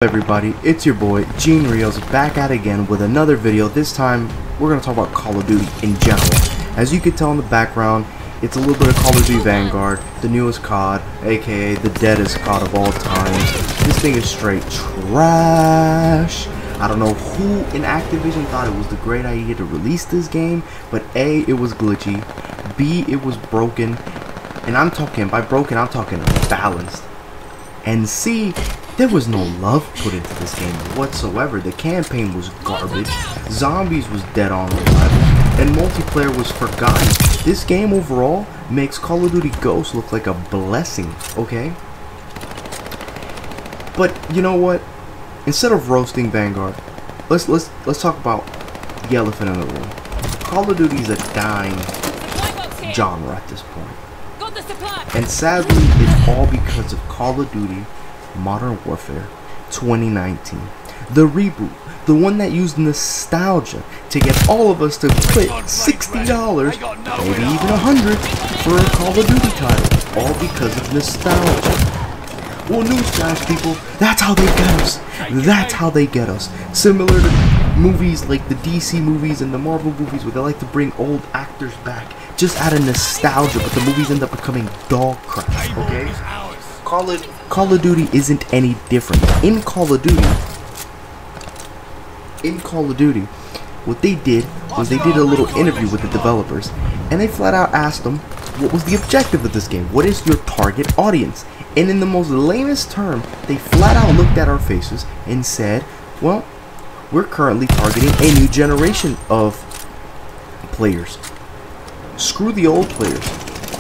Everybody, it's your boy Gene Rios back at again with another video. This time we're going to talk about Call of Duty in general. As you can tell in the background, it's a little bit of Call of Duty Vanguard, the newest COD, aka the deadest COD of all times. This thing is straight trash. I don't know who in Activision thought it was the great idea to release this game, but A, it was glitchy, B, it was broken, and by broken I'm talking unbalanced, and C, there was no love put into this game whatsoever. The campaign was garbage, zombies was dead on arrival, and multiplayer was forgotten. This game overall makes Call of Duty Ghosts look like a blessing, okay? But you know what? Instead of roasting Vanguard, let's talk about the elephant in the room. Call of Duty is a dying genre at this point. And sadly, it's all because of Call of Duty Modern Warfare 2019, the reboot, the one that used nostalgia to get all of us to put $60, maybe even $100 for a Call of Duty title, all because of nostalgia. Well, newsflash, people, that's how they get us. That's how they get us. Similar to movies like the DC movies and the Marvel movies where they like to bring old actors back just out of nostalgia, but the movies end up becoming dog crap, okay? Call of Duty isn't any different. In Call of Duty, what they did was they did a little interview with the developers, and they flat out asked them, what was the objective of this game? What is your target audience? And in the most lamest term, they flat out looked at our faces and said, well, we're currently targeting a new generation of players. Screw the old players.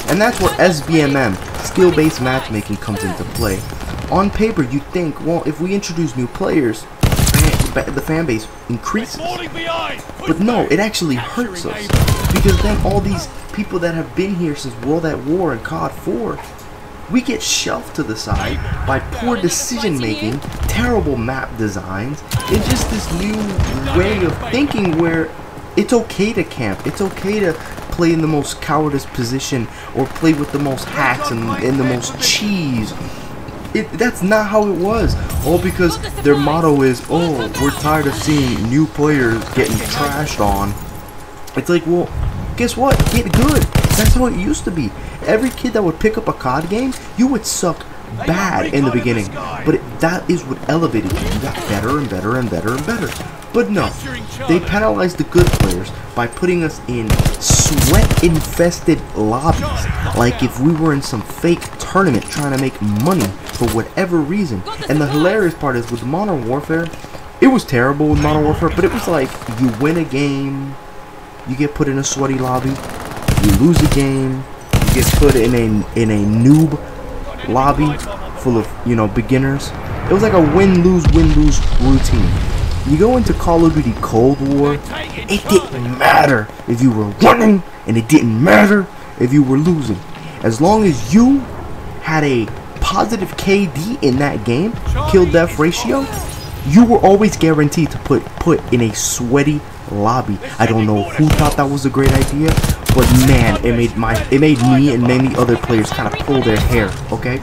And that's where SBMM, skill-based matchmaking, comes into play. On paper, you'd think, well, if we introduce new players, the fan base increases. But no, it actually hurts us. Because then all these people that have been here since World at War and COD 4, we get shelved to the side by poor decision-making, terrible map designs, and just this new way of thinking where it's okay to camp, it's okay to play in the most cowardice position or play with the most hacks and the most cheese. That's not how it was. All because their motto is, oh, we're tired of seeing new players getting trashed on. It's like, well, guess what? Get good. That's how it used to be. Every kid that would pick up a COD game, you would suck bad in the beginning, but that is what elevated you. You got better and better and better and better. But no, they penalized the good players by putting us in sweat-infested lobbies, like if we were in some fake tournament trying to make money for whatever reason. And the hilarious part is, with Modern Warfare, it was terrible with Modern Warfare, but it was like, you win a game, you get put in a sweaty lobby, you lose a game, you get put in a noob lobby full of, you know, beginners. It was like a win-lose routine. You go into Call of Duty Cold War, it didn't matter if you were winning, and it didn't matter if you were losing. As long as you had a positive KD in that game, kill-death ratio, you were always guaranteed to put in a sweaty lobby. I don't know who thought that was a great idea, but man, it made me and many other players kind of pull their hair, okay?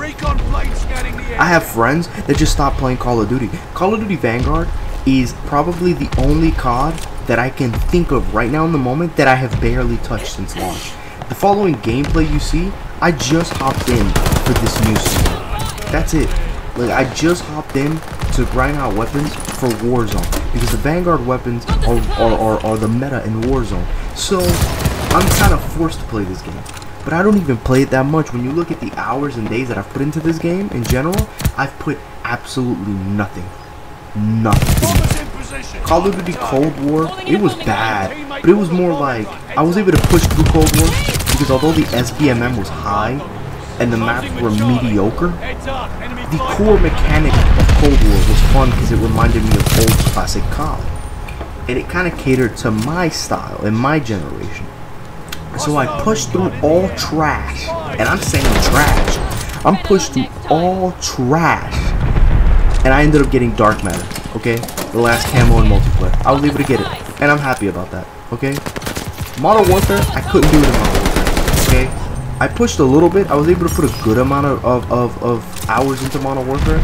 I have friends that just stopped playing Call of Duty. Call of Duty Vanguard is probably the only COD that I can think of right now in the moment that I have barely touched since launch. The following gameplay you see, I just hopped in for this new season. That's it. Like, I just hopped in to grind out weapons for Warzone, because the Vanguard weapons are the meta in Warzone. So I'm kind of forced to play this game, but I don't even play it that much. When you look at the hours and days that I've put into this game in general, I've put absolutely nothing. Call of Duty Cold War, it was bad, but it was more like I was able to push through Cold War because although the SBMM was high and the maps were mediocre, the core mechanic of Cold War was fun because it reminded me of old classic COD, and it kind of catered to my style and my generation. So I pushed through all trash, and I'm saying trash. I'm pushed through all trash, and I ended up getting dark matter, okay? The last camo in multiplayer. I was able to get it, and I'm happy about that, okay? Modern Warfare, I couldn't do it in Modern Warfare, okay? I pushed a little bit. I was able to put a good amount of hours into Modern Warfare,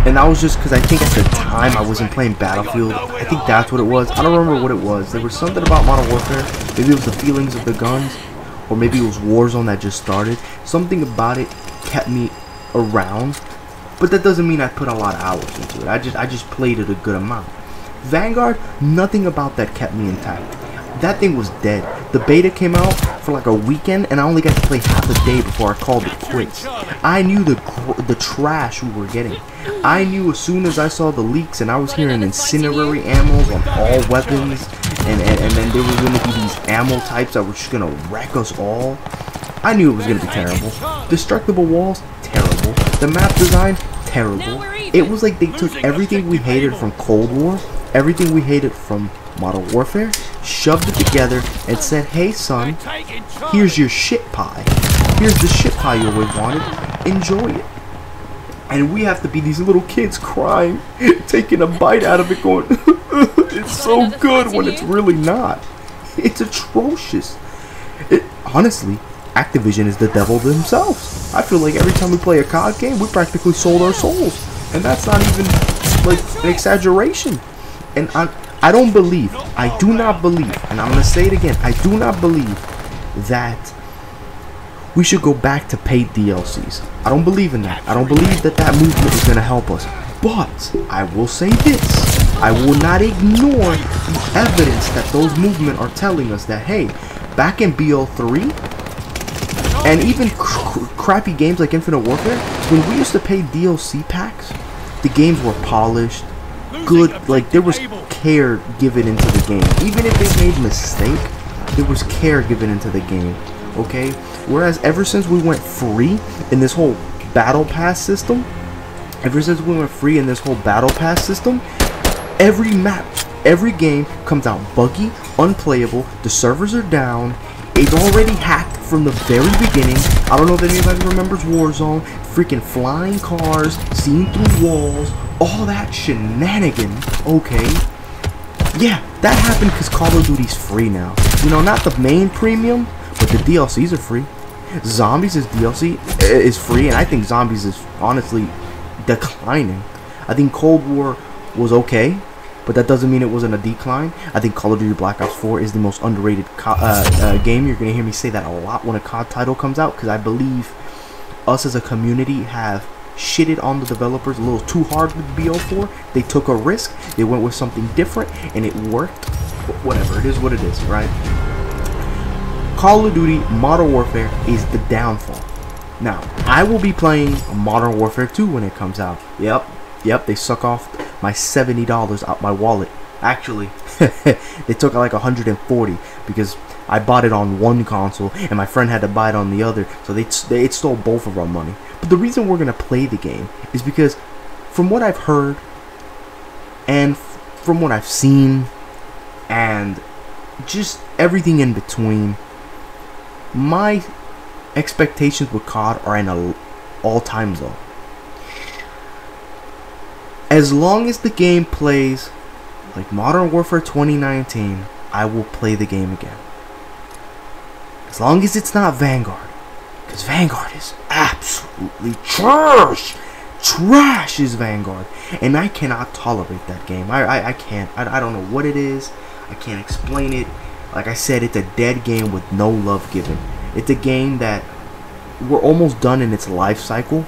And that was just because I think at the time I wasn't playing Battlefield. I think that's what it was. I don't remember what it was. There was something about Modern Warfare. Maybe it was the feelings of the guns. Or maybe it was Warzone that just started. Something about it kept me around. But that doesn't mean I put a lot of hours into it. I just played it a good amount. Vanguard, nothing about that kept me intact. That thing was dead. The beta came out for like a weekend, and I only got to play half a day before I called it quits. I knew the trash we were getting. I knew as soon as I saw the leaks, and I was hearing incendiary ammos on all weapons, and then there was going to be these ammo types that were just going to wreck us all. I knew it was going to be terrible. Destructible walls, terrible. The map design, terrible. It was like they took everything we hated from Cold War, everything we hated from Modern Warfare, shoved it together and said, hey son, here's your shit pie. Here's the shit pie you always wanted. Enjoy it. And we have to be these little kids crying, taking a bite out of it going, it's so good when it's really not. It's atrocious. Honestly, Activision is the devil themselves. I feel like every time we play a COD game, we practically sold our souls. And that's not even like an exaggeration. And I don't believe, I do not believe, and I'm going to say it again, I do not believe that we should go back to paid DLCs. I don't believe in that. I don't believe that that movement is going to help us. But I will say this, I will not ignore the evidence that those movements are telling us that, hey, back in BO3, and even crappy games like Infinite Warfare, when we used to pay DLC packs, the games were polished, good, like there was care given into the game. Even if they made mistake, there was care given into the game, okay? Whereas ever since we went free in this whole battle pass system, every map, every game comes out buggy, unplayable, the servers are down, it's already hacked from the very beginning. I don't know if anybody remembers Warzone, freaking flying cars, seeing through walls, all that shenanigan, okay? Yeah, that happened because Call of Duty's free now. You know, not the main premium, but the DLCs are free. Zombies' DLC is free, and I think Zombies is honestly declining. I think Cold War was okay, but that doesn't mean it wasn't a decline. I think Call of Duty Black Ops 4 is the most underrated game. You're going to hear me say that a lot when a COD title comes out, because I believe us as a community have shitted on the developers a little too hard with BO4. They took a risk, they went with something different, and it worked. Whatever, it is what it is, right? Call of Duty Modern Warfare is the downfall. Now, I will be playing Modern Warfare 2 when it comes out. Yep, they suck off my $70 out my wallet. Actually, they took like 140 because I bought it on one console and my friend had to buy it on the other, so they stole both of our money. But the reason we're gonna play the game is because, from what I've heard and from what I've seen and just everything in between, my expectations with COD are in an all-time low. As long as the game plays like Modern Warfare 2019, I will play the game again. As long as it's not Vanguard. Because Vanguard is absolutely trash. Trash is Vanguard. And I cannot tolerate that game. I can't. I don't know what it is. I can't explain it. Like I said, it's a dead game with no love given. It's a game that we're almost done in its life cycle.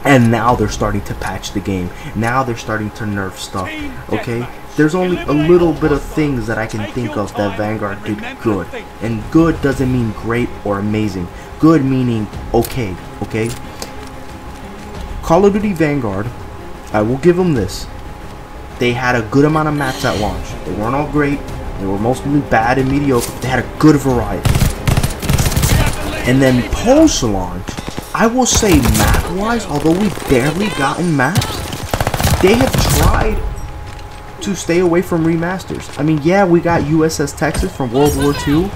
And now they're starting to patch the game. Now they're starting to nerf stuff. Okay? There's only a little bit of things that I can think of that Vanguard did good. And good doesn't mean great or amazing. Good meaning okay. Okay? Call of Duty Vanguard, I will give them this. They had a good amount of maps at launch. They weren't all great. They were mostly bad and mediocre. But they had a good variety. And then post-launch, I will say map-wise, although we barely gotten maps, they have tried to stay away from remasters. I mean, yeah, we got USS Texas from World War II,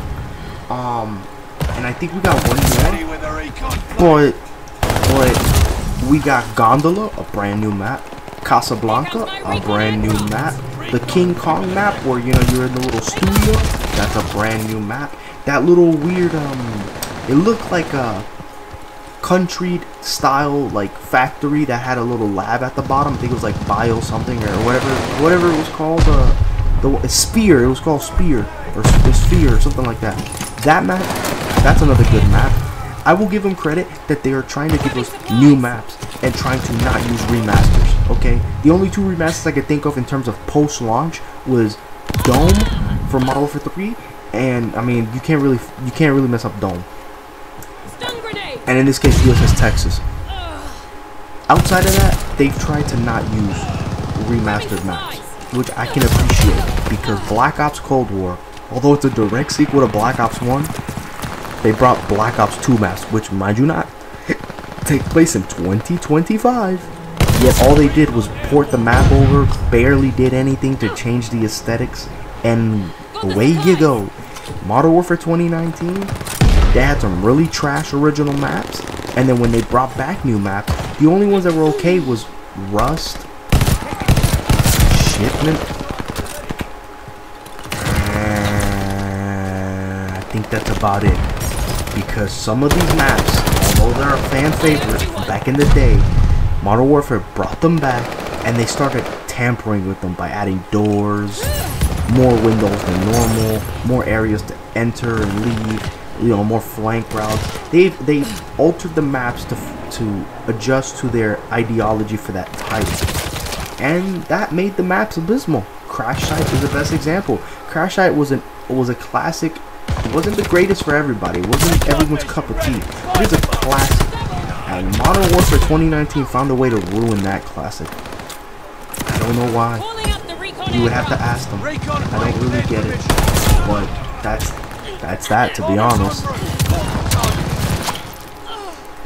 and I think we got one more, but we got Gondola, a brand new map, Casablanca, a brand new map, the King Kong map, where, you know, you're in the little studio, that's a brand new map, that little weird, it looked like a country style like factory that had a little lab at the bottom. I think it was like bio something or whatever it was called. The Spear. It was called Spear or Sphere or something like that. That map, that's another good map. I will give them credit that they are trying to give us new maps and trying to not use remasters. Okay, the only two remasters I could think of in terms of post-launch was Dome for Modern Warfare 3, and I mean you can't really mess up Dome. And in this case, USS Texas. Outside of that, they've tried to not use remastered maps, which I can appreciate because Black Ops Cold War, although it's a direct sequel to Black Ops 1, they brought Black Ops 2 maps, which, mind you not, take place in 2025. Yet all they did was port the map over, barely did anything to change the aesthetics, and away you go. Modern Warfare 2019, they had some really trash original maps, and then when they brought back new maps, the only ones that were okay was Rust, Shipment, I think that's about it. Because some of these maps, although they're a fan favorite from back in the day, Modern Warfare brought them back and they started tampering with them by adding doors, more windows than normal, more areas to enter and leave, you know, more flank routes. They've altered the maps to adjust to their ideology for that type, and that made the maps abysmal. Crash Site is the best example. Crash Site was a classic. It wasn't the greatest for everybody. It wasn't everyone's cup of tea. It is a classic. And Modern Warfare 2019 found a way to ruin that classic. I don't know why. You would have to ask them. I don't really get it. But that's that, to be honest.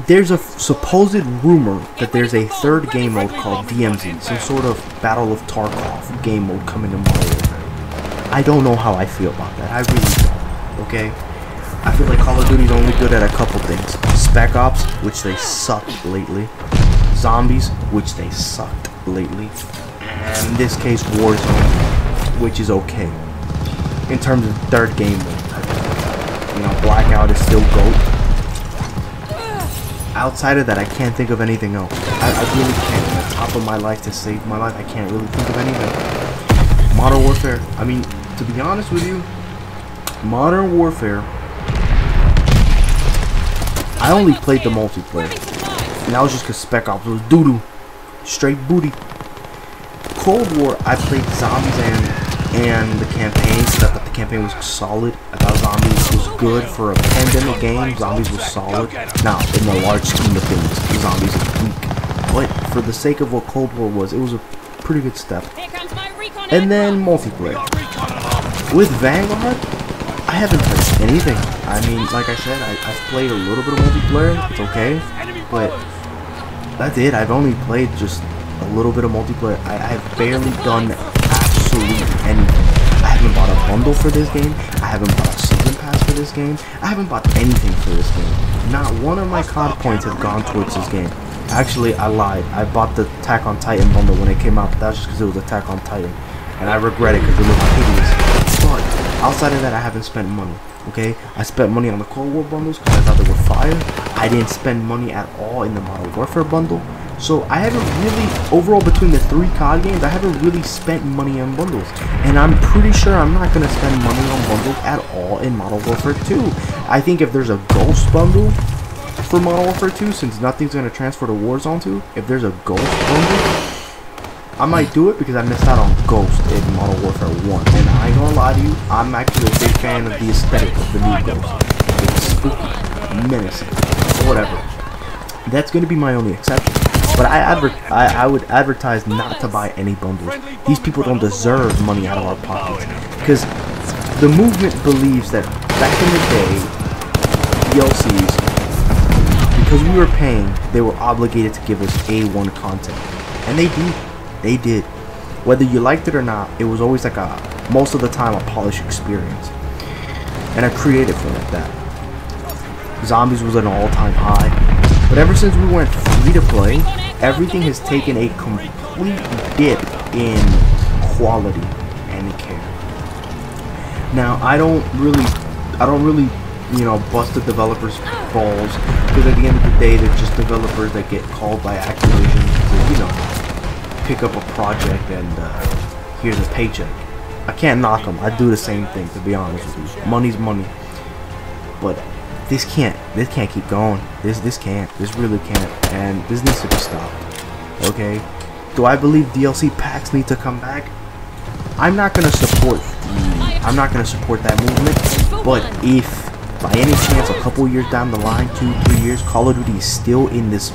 There's a supposed rumor that there's a third game mode called DMZ, some sort of Battle of Tarkov game mode coming to Modern Warfare. I don't know how I feel about that. I really don't. Okay, I feel like Call of Duty is only good at a couple things: Spec Ops, which they sucked lately; Zombies, which they sucked lately; and in this case, Warzone, which is okay in terms of third game mode. You know, Blackout is still GOAT. Outside of that, I can't think of anything else. I really can't. At the top of my life, to save my life, I can't really think of anything. Modern Warfare. I mean, to be honest with you, Modern Warfare, I only played the multiplayer, and that was just because Spec Ops was doo-doo, straight booty. Cold War, I played Zombies and the campaign, because I thought the campaign was solid. I thought Zombies was good for a pandemic game. Zombies was solid. Now, in the large scheme of things, Zombies is weak, but for the sake of what Cold War was, it was a pretty good step. And then multiplayer. With Vanguard, I haven't played anything. I mean, like I said, I've played a little bit of multiplayer. It's okay, but that's it. I've only played just a little bit of multiplayer. I've barely done absolutely anything. I haven't bought a bundle for this game. I haven't bought a season pass for this game. I haven't bought anything for this game. Not one of my COD points have gone towards this game. Actually, I lied. I bought the Attack on Titan bundle when it came out, but that was just because it was Attack on Titan. And I regret it because it looked hideous. But outside of that, I haven't spent money. Okay, I spent money on the Cold War bundles because I thought they were fire. I didn't spend money at all in the Modern Warfare bundle. So I haven't really, overall between the 3 COD games, I haven't really spent money on bundles. And I'm pretty sure I'm not going to spend money on bundles at all in Modern Warfare 2. I think if there's a Ghost bundle for Modern Warfare 2, since nothing's going to transfer to Warzone 2, if there's a Ghost bundle, I might do it because I missed out on Ghost in Modern Warfare 1. And I ain't gonna lie to you, I'm actually a big fan of the aesthetic of the new Ghost. It's spooky, menacing, whatever. That's gonna be my only exception. But I would advertise not to buy any bundles. These people don't deserve money out of our pockets. Because the movement believes that back in the day, DLCs, because we were paying, they were obligated to give us A1 content. And they do. They did. Whether you liked it or not, it was always like most of the time, a polished experience. And a creative one at that. Zombies was an all-time high. But ever since we went free to play, everything has taken a complete dip in quality and care. Now, I don't really you know, bust the developers' balls, because at the end of the day, they're just developers that get called by Activision to, you know, pick up a project and here's a paycheck. I can't knock them. I do the same thing, to be honest with you. Money's money. But this can't keep going. This really can't, and this needs to be stopped. Okay? Do I believe DLC packs need to come back? I'm not gonna support that movement. But if by any chance a couple years down the line, 2-3 years, Call of Duty is still in this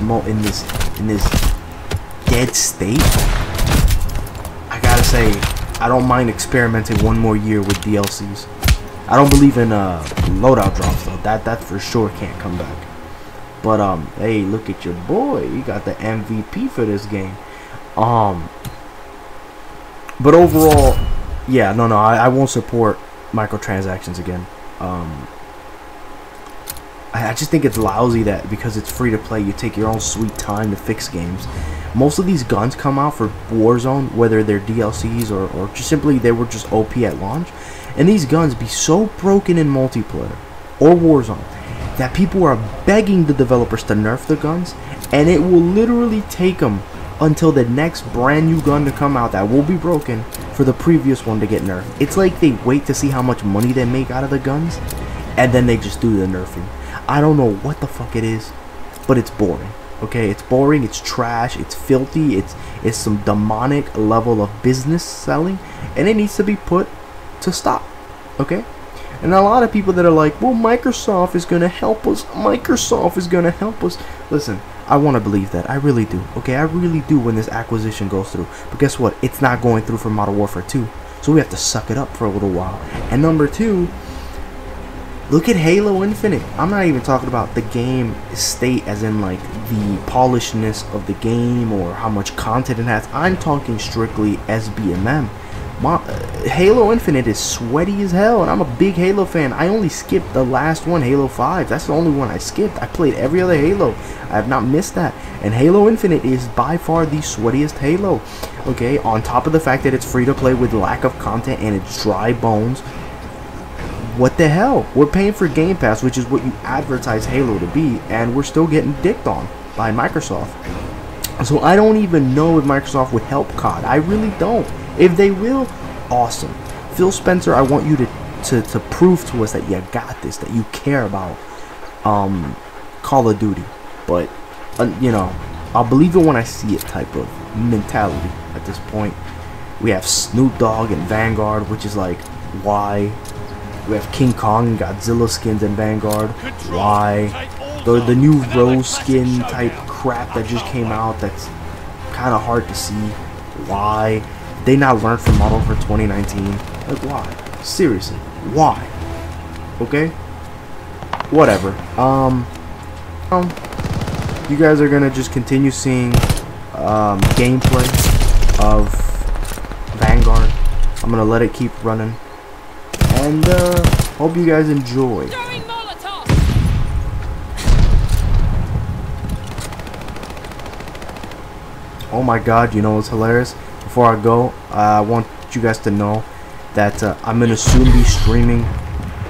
dead state, I gotta say, I don't mind experimenting one more year with DLCs. I don't believe in loadout drops though. That for sure can't come back. But hey, look at your boy. You got the MVP for this game. But overall, yeah, no, I won't support microtransactions again. I just think it's lousy that because it's free to play, you take your own sweet time to fix games. Most of these guns come out for Warzone, whether they're DLCs or just simply they were just OP at launch. And these guns be so broken in multiplayer or Warzone that people are begging the developers to nerf the guns, and it will literally take them until the next brand new gun to come out that will be broken for the previous one to get nerfed. It's like they wait to see how much money they make out of the guns, and then they just do the nerfing. I don't know what the fuck it is, but it's boring. Okay, it's boring, it's trash, it's filthy, it's some demonic level of business selling, and it needs to be put to stop. Okay? And a lot of people that are like, well, Microsoft is gonna help us, Microsoft is gonna help us. Listen, I want to believe that. I really do. Okay, I really do when this acquisition goes through. But guess what? It's not going through for Modern Warfare 2. So we have to suck it up for a little while. And number two, look at Halo Infinite. I'm not even talking about the game state as in like the polishedness of the game or how much content it has. I'm talking strictly SBMM. Halo Infinite is sweaty as hell, and I'm a big Halo fan. I only skipped the last one, Halo 5. That's the only one I skipped. I played every other Halo. I have not missed that. And Halo Infinite is by far the sweatiest Halo. Okay, on top of the fact that it's free to play with lack of content and it's dry bones. What the hell? We're paying for Game Pass, which is what you advertise Halo to be, and we're still getting dicked on by Microsoft. So I don't even know if Microsoft would help COD. I really don't. If they will, awesome. Phil Spencer, I want you to prove to us that you got this, that you care about Call of Duty. But you know, I'll believe it when I see it type of mentality at this point. We have Snoop Dogg and Vanguard, which is like, why? We have King Kong and Godzilla skins in Vanguard. Why? The new Rose skin type crap that just came out that's kind of hard to see. Why? They not learned from Model for 2019. Like, why? Seriously, why? Okay? Whatever. You guys are gonna just continue seeing gameplay of Vanguard. I'm gonna let it keep running. And hope you guys enjoy. Oh my god, you know what's hilarious? Before I go, I want you guys to know that I'm gonna soon be streaming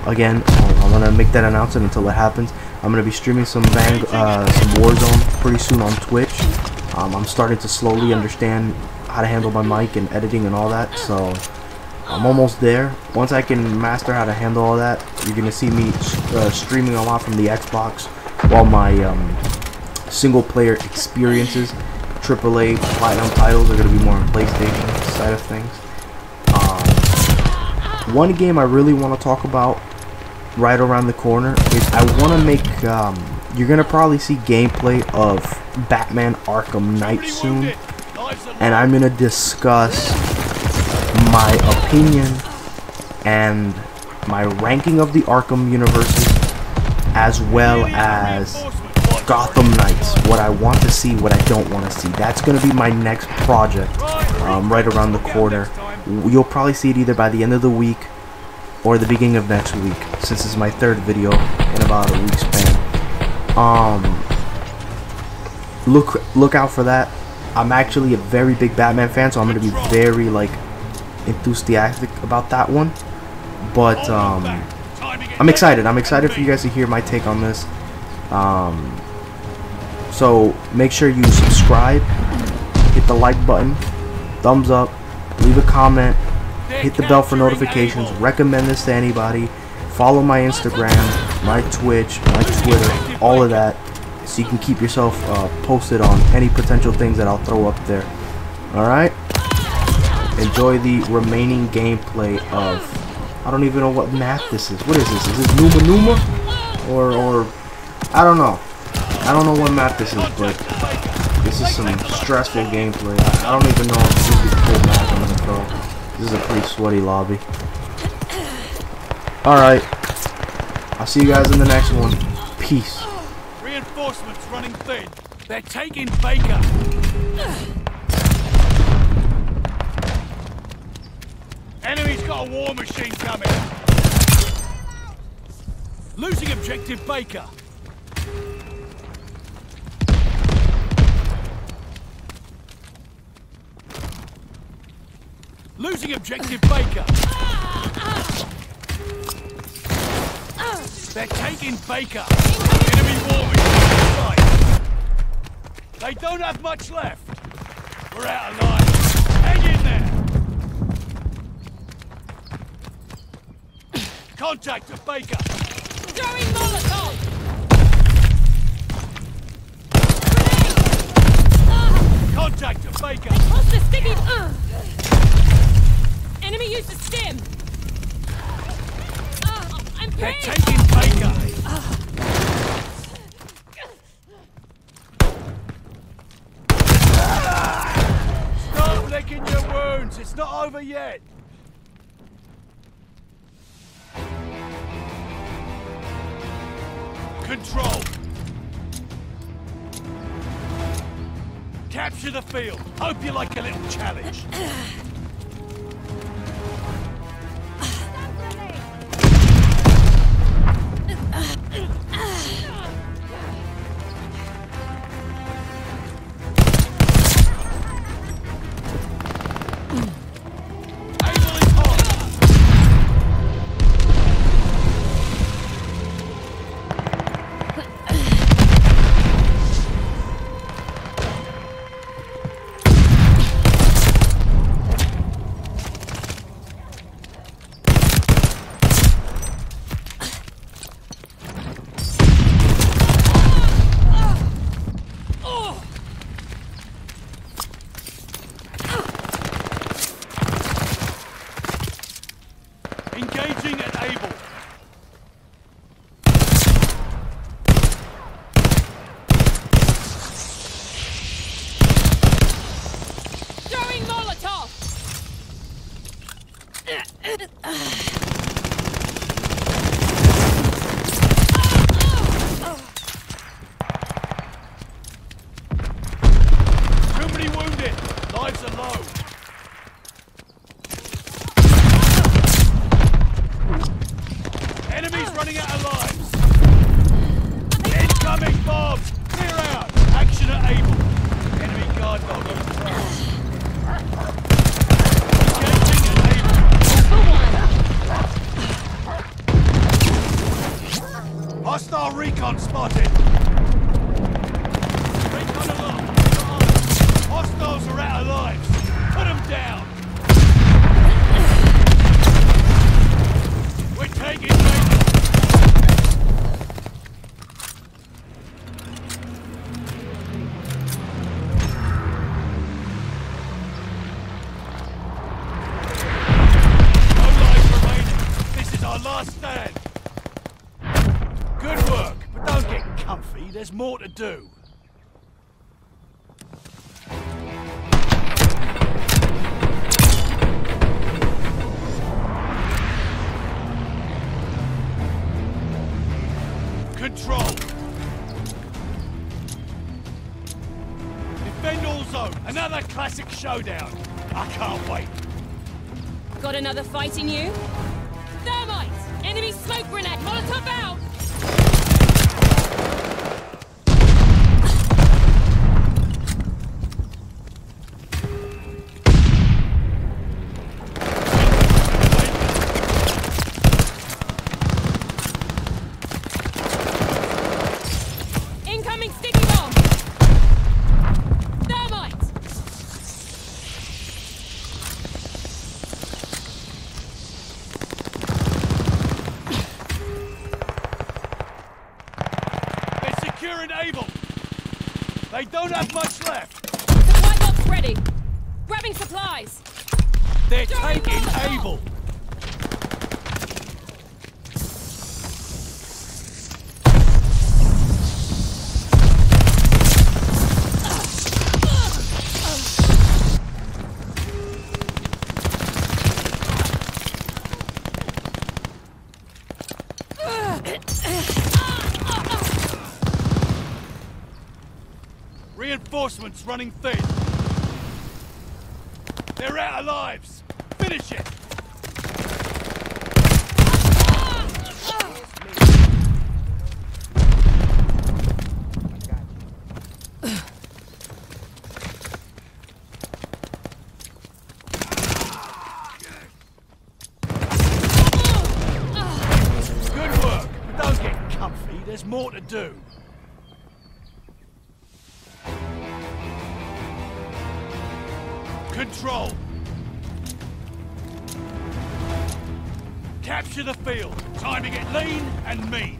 again. I'm gonna make that announcement until it happens. I'm gonna be streaming some Warzone pretty soon on Twitch. I'm starting to slowly understand how to handle my mic and editing and all that, so I'm almost there. Once I can master how to handle all that, you're gonna see me streaming a lot from the Xbox, while my single player experiences, AAA Platinum titles, are gonna be more on PlayStation side of things. One game I really want to talk about right around the corner is I want to make, you're gonna probably see gameplay of Batman Arkham Knight soon, and I'm gonna discuss my opinion and my ranking of the Arkham universes, as well as Gotham Knights, what I want to see, what I don't want to see. That's going to be my next project, right around the corner. You'll probably see it either by the end of the week or the beginning of next week, since it's my third video in about a week span. Look out for that. I'm actually a very big Batman fan, so I'm going to be very like enthusiastic about that one. But I'm excited. I'm excited for you guys to hear my take on this. So make sure you subscribe, hit the like button, thumbs up, leave a comment, hit the bell for notifications, recommend this to anybody, follow my Instagram, my Twitch, my Twitter, all of that, so you can keep yourself posted on any potential things that I'll throw up there. Alright? Enjoy the remaining gameplay of, I don't even know what map this is. What is this? Is this Numa Numa? Or I don't know. I don't know what map this is, but this is some stressful gameplay. I don't even know if this is the full map I'm gonna throw. This is a pretty sweaty lobby. Alright. I'll see you guys in the next one. Peace. Reinforcements running thin. They're taking Baker. Enemy's got a war machine coming. Losing objective Baker. Losing objective Baker. They're taking Baker. Enemy war machine in sight. They don't have much left. We're out of line. Hang in there. Contact at Baker. Throwing Molotov. Contact at Baker. Toss the sticky. Enemy used a stim. I'm They're pinned. taking Baker. Stop licking your wounds. It's not over yet. Control. Capture the field. Hope you like a little challenge. Engaging at Able. Throwing Molotov. Too many wounded. Lives are low. Enemies running out of lives. Incoming bombs. Clear out. Action at Able. Enemy guard dog on patrol. Engaging at Able. Hostile recon spotted. Recon along. Hostiles are out of lives. Put them down. We're taking Baker. No lives remaining. This is our last stand. Good work, but don't get comfy. There's more to do. Control. Defend all zone. Another classic showdown. I can't wait. Got another fight in you? Thermite! Enemy smoke grenade! Molotov out! They don't have much left. Supply box ready. Grabbing supplies. They're taking Able. Reinforcements running thin. They're out of lives. Finish it. Good work. But don't get comfy. There's more to do. Control. Capture the field. Time to get lean and mean.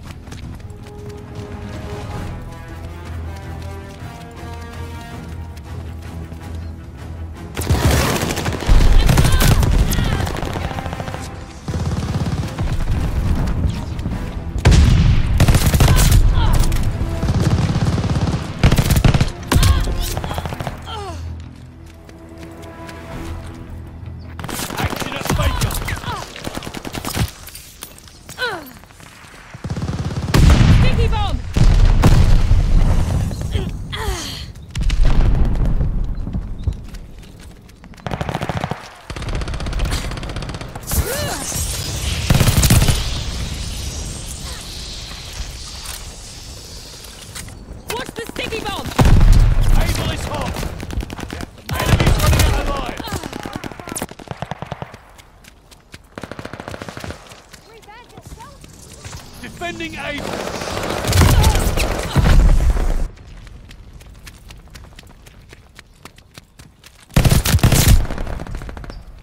Defending Able.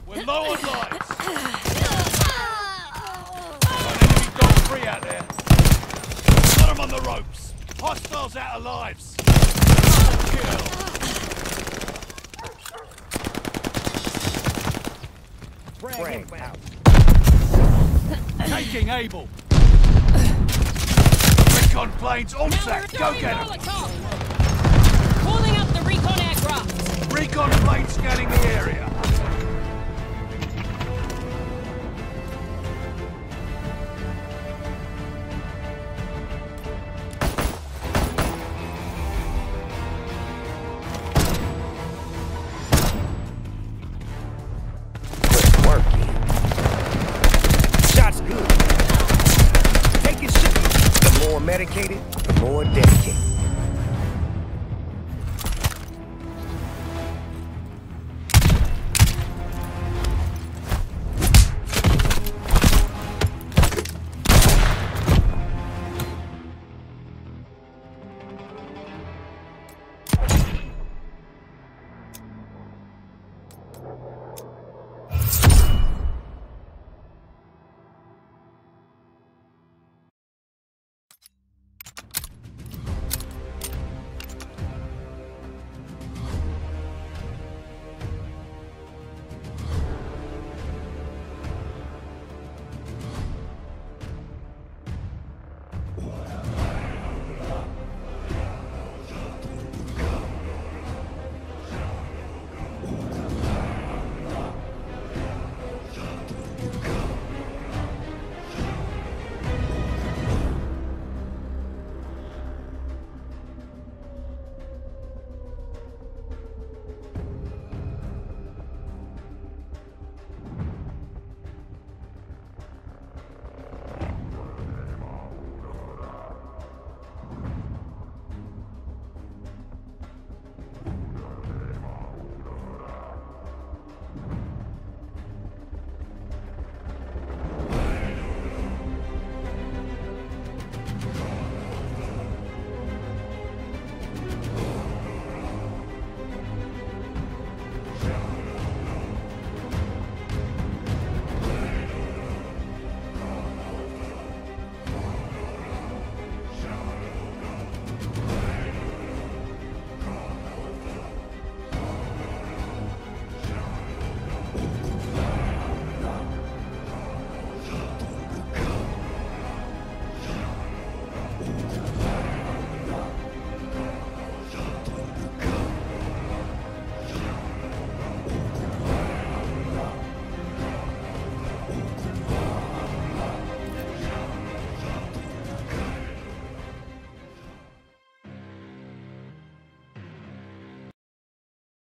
We're low on lives. Got enemy dog 3 out there. Got him on the ropes. Hostiles out of lives. Kill. Taking Able. Recon planes all set. Go get them. Calling up the recon aircraft. Recon plane scanning the area. Good work, kid. Shot's good. Take it serious. The more medicated, the more dedicated.